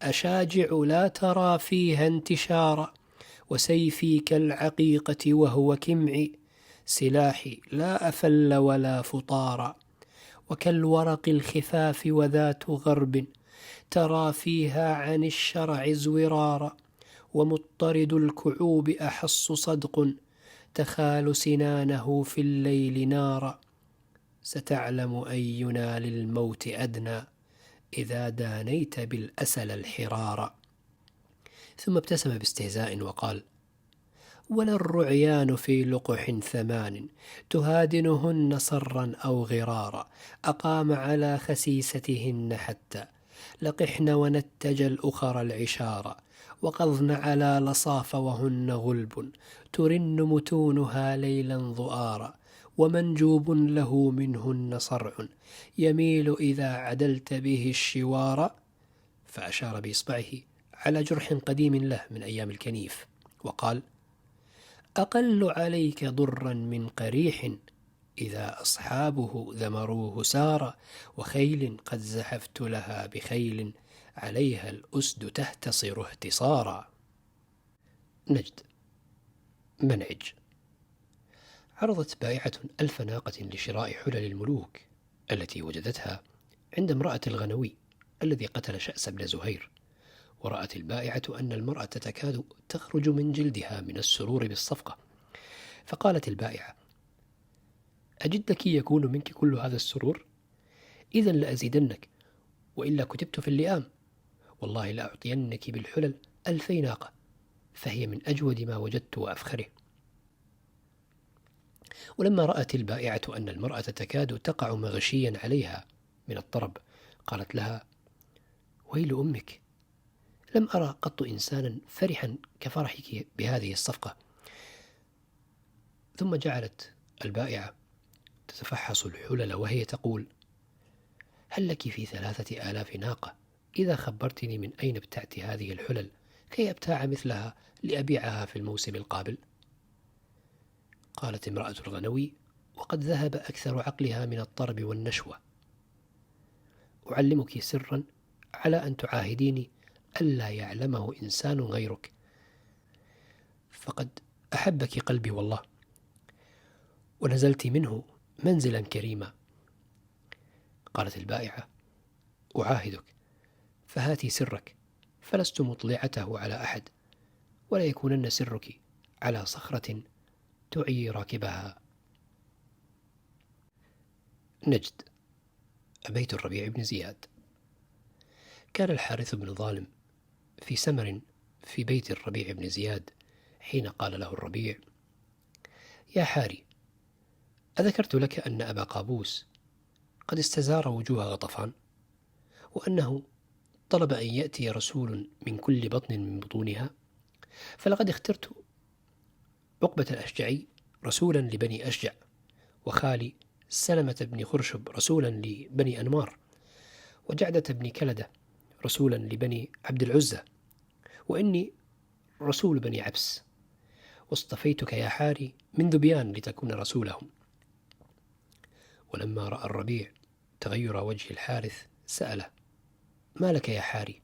أشاجع لا ترى فيها انتشارا، وسيفي كالعقيقة وهو كمعي سلاحي لا أفل ولا فطارا، وكالورق الخفاف وذات غرب ترى فيها عن الشرع زورارا، ومضطرد الكعوب أحص صدق تخال سنانه في الليل نارا، ستعلم أينا للموت أدنى إذا دانيت بالأسل الحرارا. ثم ابتسم باستهزاء وقال: ولا الرعيان في لقح 8 تهادنهن صرا أو غرارا، أقام على خسيستهن حتى لقحن ونتج الأخر العشارا، وقضن على لصاف وهن غلب ترن متونها ليلا ضؤارا، ومنجوب له منهن صرع يميل إذا عدلت به الشوار. فأشار بإصبعه على جرح قديم له من أيام الكنيف وقال: أقل عليك ضرا من قريح إذا أصحابه ذمروه سارا، وخيل قد زحفت لها بخيل عليها الأسد تهتصر اهتصارا. نجد. منعج. عرضت بائعة 1000 ناقة لشراء حلل الملوك التي وجدتها عند امرأة الغنوي الذي قتل شأس بن زهير، ورأت البائعة أن المرأة تكاد تخرج من جلدها من السرور بالصفقة، فقالت البائعة: أجدك يكون منك كل هذا السرور؟ إذن لأزيدنك، وإلا كتبت في اللئام، والله لأعطينك بالحلل 2000 ناقة، فهي من أجود ما وجدت وأفخره. ولما رأت البائعة أن المرأة تكاد تقع مغشيا عليها من الطرب، قالت لها: ويل أمك، لم أرى قط إنسانا فرحا كفرحك بهذه الصفقة. ثم جعلت البائعة تتفحص الحلل وهي تقول: هل لك في 3000 ناقة إذا خبرتني من أين ابتعت هذه الحلل كي أبتاع مثلها لأبيعها في الموسم القابل؟ قالت امرأة الغنوي وقد ذهب أكثر عقلها من الطرب والنشوة: أعلمك سرا على أن تعاهديني ألا يعلمه إنسان غيرك، فقد أحبك قلبي والله، ونزلت منه منزلا كريما. قالت البائعة: أعاهدك، فهاتي سرك، فلست مطلعته على أحد، ولا يكونن سرك على صخرة تعي راكبها. نجد. بيت الربيع بن زياد. كان الحارث بن ظالم في سمر في بيت الربيع بن زياد، حين قال له الربيع: يا حاري، أذكرت لك أن أبا قابوس قد استزار وجوه غطفان، وأنه طلب أن يأتي رسول من كل بطن من بطونها، فلقد اخترت عقبة الأشجعي رسولا لبني أشجع، وخالي سلمة بن خرشب رسولا لبني أنمار، وجعدة بن كلدة رسولا لبني عبد العزة، وإني رسول بني عبس، واصطفيتك يا حاري من ذبيان لتكون رسولهم. ولما رأى الربيع تغير وجه الحارث سأله: ما لك يا حاري؟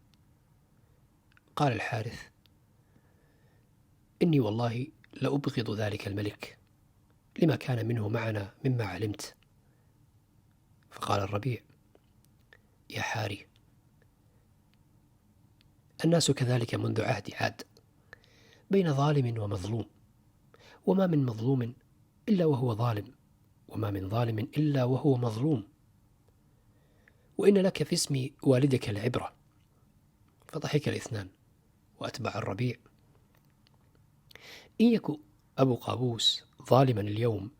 قال الحارث: إني والله لأبغض ذلك الملك لما كان منه معنا مما علمت. فقال الربيع: يا حاري، الناس كذلك منذ عهد عاد، بين ظالم ومظلوم، وما من مظلوم إلا وهو ظالم، وما من ظالم إلا وهو مظلوم، وإن لك في اسم والدك العبرة. فضحك الاثنان، وأتبع الربيع: إن يك أبو قابوس ظالما اليوم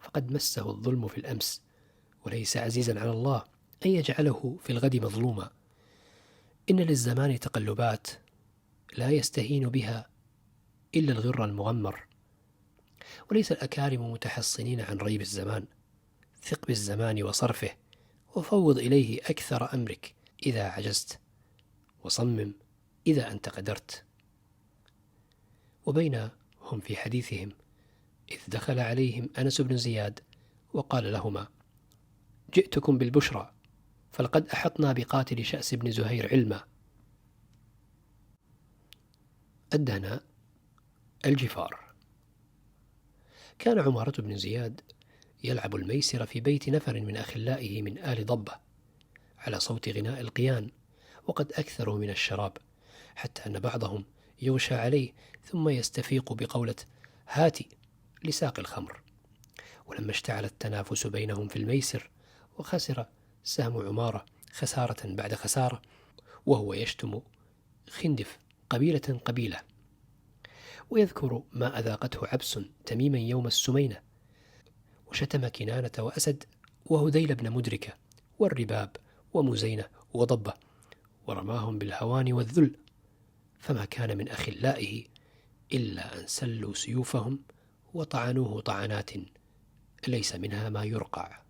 فقد مسه الظلم في الأمس، وليس عزيزا على الله أن يجعله في الغد مظلوما. إن للزمان تقلبات لا يستهين بها إلا الغر المغمر، وليس الأكارم متحصنين عن ريب الزمان. ثق بالزمان وصرفه، وفوض إليه أكثر أمرك إذا عجزت، وصمم إذا أنت قدرت. وبين هم في حديثهم إذ دخل عليهم أنس بن زياد وقال لهما: جئتكم بالبشرى، فلقد أحطنا بقاتل شأس بن زهير علما. الدهناء الجفار. كان عمارة بن زياد يلعب الميسر في بيت نفر من أخلائه من آل ضبة على صوت غناء القيان، وقد أكثروا من الشراب، حتى أن بعضهم يغشى عليه ثم يستفيق بقولة هاتي لساق الخمر. ولما اشتعل التنافس بينهم في الميسر وخسر سهم عمارة خسارة بعد خسارة، وهو يشتم خندف قبيلة قبيلة، ويذكر ما أذاقته عبس تميما يوم السمينة، وشتم كنانة وأسد وهذيل بن مدركة والرباب ومزينة وضبة، ورماهم بالهوان والذل، فما كان من أخلائه إلا أن سلوا سيوفهم وطعنوه طعنات ليس منها ما يرقع.